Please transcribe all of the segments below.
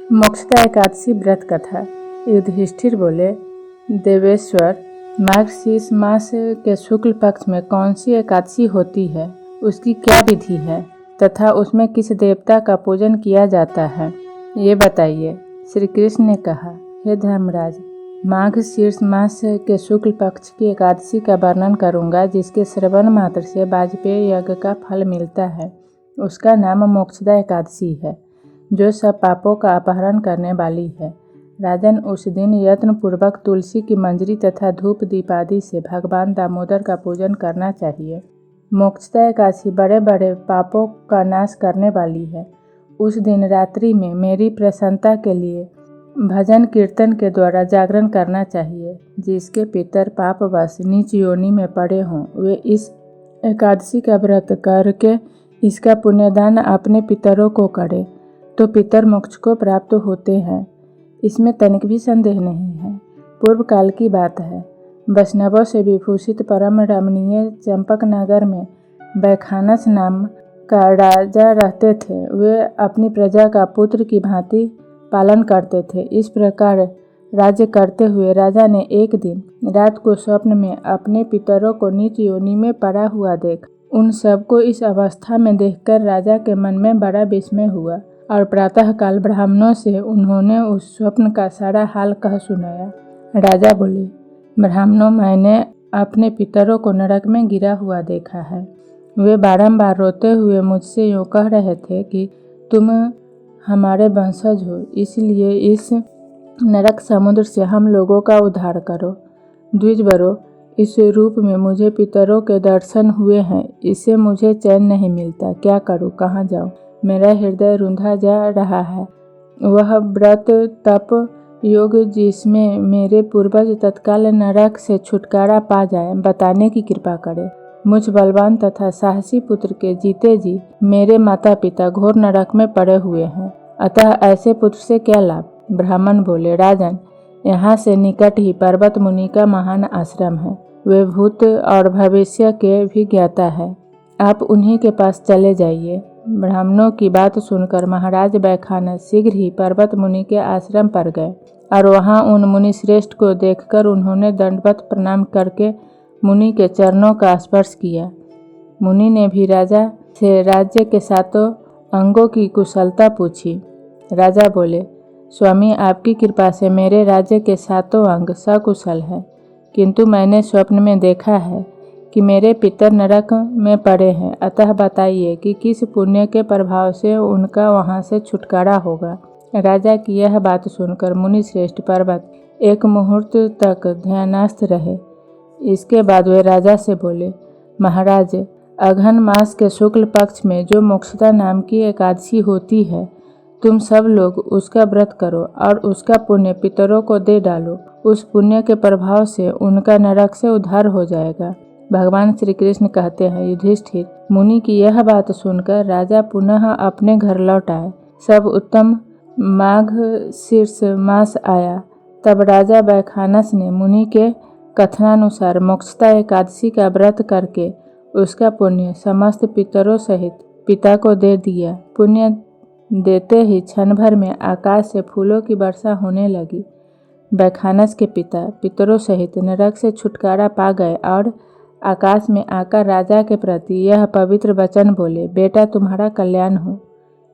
मोक्षदा एकादशी व्रत कथा। युधिष्ठिर बोले, देवेश्वर, माघ शीर्ष मास के शुक्ल पक्ष में कौन सी एकादशी होती है, उसकी क्या विधि है तथा उसमें किस देवता का पूजन किया जाता है, ये बताइए। श्री कृष्ण ने कहा, हे धर्मराज, माघ शीर्ष मास के शुक्ल पक्ष की एकादशी का वर्णन करूंगा, जिसके श्रवण मात्र से वाजपेय यज्ञ का फल मिलता है। उसका नाम मोक्षदा एकादशी है, जो सब पापों का अपहरण करने वाली है। राजन, उस दिन यत्न पूर्वक तुलसी की मंजरी तथा धूप दीप आदि से भगवान दामोदर का पूजन करना चाहिए। मोक्षदा एकादशी बड़े बड़े पापों का नाश करने वाली है। उस दिन रात्रि में मेरी प्रसन्नता के लिए भजन कीर्तन के द्वारा जागरण करना चाहिए। जिसके पितर पापवश नीच योनि में पड़े हों, वे इस एकादशी का व्रत करके इसका पुण्यदान अपने पितरों को करें तो पितर मोक्ष को प्राप्त होते हैं। इसमें तनिक भी संदेह नहीं है। पूर्व काल की बात है। वैष्णवों से विभूषित परम रमणीय चंपक नगर में बैखानस नाम का राजा रहते थे। वे अपनी प्रजा का पुत्र की भांति पालन करते थे। इस प्रकार राज्य करते हुए राजा ने एक दिन रात को स्वप्न में अपने पितरों को नीच योनि में पड़ा हुआ देख उन सबको इस अवस्था में देखकर राजा के मन में बड़ा विस्मय हुआ और प्रातःकाल ब्राह्मणों से उन्होंने उस स्वप्न का सारा हाल कह सुनाया। राजा बोले, ब्राह्मणों, मैंने अपने पितरों को नरक में गिरा हुआ देखा है। वे बारंबार रोते हुए मुझसे यूँ कह रहे थे कि तुम हमारे वंशज हो, इसलिए इस नरक समुद्र से हम लोगों का उद्धार करो। द्विजवरों, इस रूप में मुझे पितरों के दर्शन हुए हैं, इससे मुझे चैन नहीं मिलता। क्या करूं, कहाँ जाऊं? मेरा हृदय रुंधा जा रहा है। वह व्रत तप योग जिसमें मेरे पूर्वज तत्काल नरक से छुटकारा पा जाए, बताने की कृपा करे। मुझ बलवान तथा साहसी पुत्र के जीते जी मेरे माता पिता घोर नरक में पड़े हुए हैं, अतः ऐसे पुत्र से क्या लाभ? ब्राह्मण बोले, राजन, यहाँ से निकट ही पर्वत मुनि का महान आश्रम है। वे भूत और भविष्य के भी ज्ञाता है। आप उन्हीं के पास चले जाइए। ब्राह्मणों की बात सुनकर महाराज बैखानस शीघ्र ही पर्वत मुनि के आश्रम पर गए और वहां उन मुनि श्रेष्ठ को देखकर उन्होंने दंडवत प्रणाम करके मुनि के चरणों का स्पर्श किया। मुनि ने भी राजा से राज्य के सातों अंगों की कुशलता पूछी। राजा बोले, स्वामी, आपकी कृपा से मेरे राज्य के सातों अंग सकुशल है, किंतु मैंने स्वप्न में देखा है कि मेरे पितर नरक में पड़े हैं। अतः बताइए कि किस पुण्य के प्रभाव से उनका वहां से छुटकारा होगा। राजा की यह बात सुनकर मुनि श्रेष्ठ पर्वत एक मुहूर्त तक ध्यानस्थ रहे। इसके बाद वे राजा से बोले, महाराज, अघन मास के शुक्ल पक्ष में जो मोक्षदा नाम की एकादशी होती है, तुम सब लोग उसका व्रत करो और उसका पुण्य पितरों को दे डालो। उस पुण्य के प्रभाव से उनका नरक से उद्धार हो जाएगा। भगवान श्री कृष्ण कहते हैं, युधिष्ठिर, मुनि की यह बात सुनकर राजा पुनः अपने घर लौट आए। सब उत्तम माघ शीर्ष मास आया। तब राजा बैखानस ने मुनि के कथनानुसार मोक्षदा एकादशी का व्रत करके उसका पुण्य समस्त पितरों सहित पिता को दे दिया। पुण्य देते ही क्षण भर में आकाश से फूलों की वर्षा होने लगी। बैखानस के पिता पितरों सहित नरक से छुटकारा पा गए और आकाश में आकर राजा के प्रति यह पवित्र वचन बोले, बेटा, तुम्हारा कल्याण हो।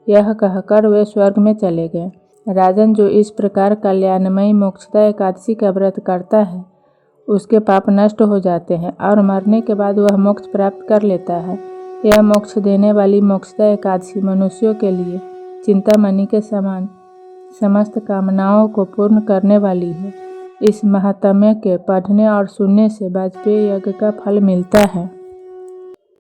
यह कहकर वे स्वर्ग में चले गए। राजन, जो इस प्रकार कल्याणमयी मोक्षदा एकादशी का व्रत करता है, उसके पाप नष्ट हो जाते हैं और मरने के बाद वह मोक्ष प्राप्त कर लेता है। यह मोक्ष देने वाली मोक्षदा एकादशी मनुष्यों के लिए चिंतामणि के समान समस्त कामनाओं को पूर्ण करने वाली है। इस महात्म्य के पढ़ने और सुनने से वाजपेय यज्ञ का फल मिलता है।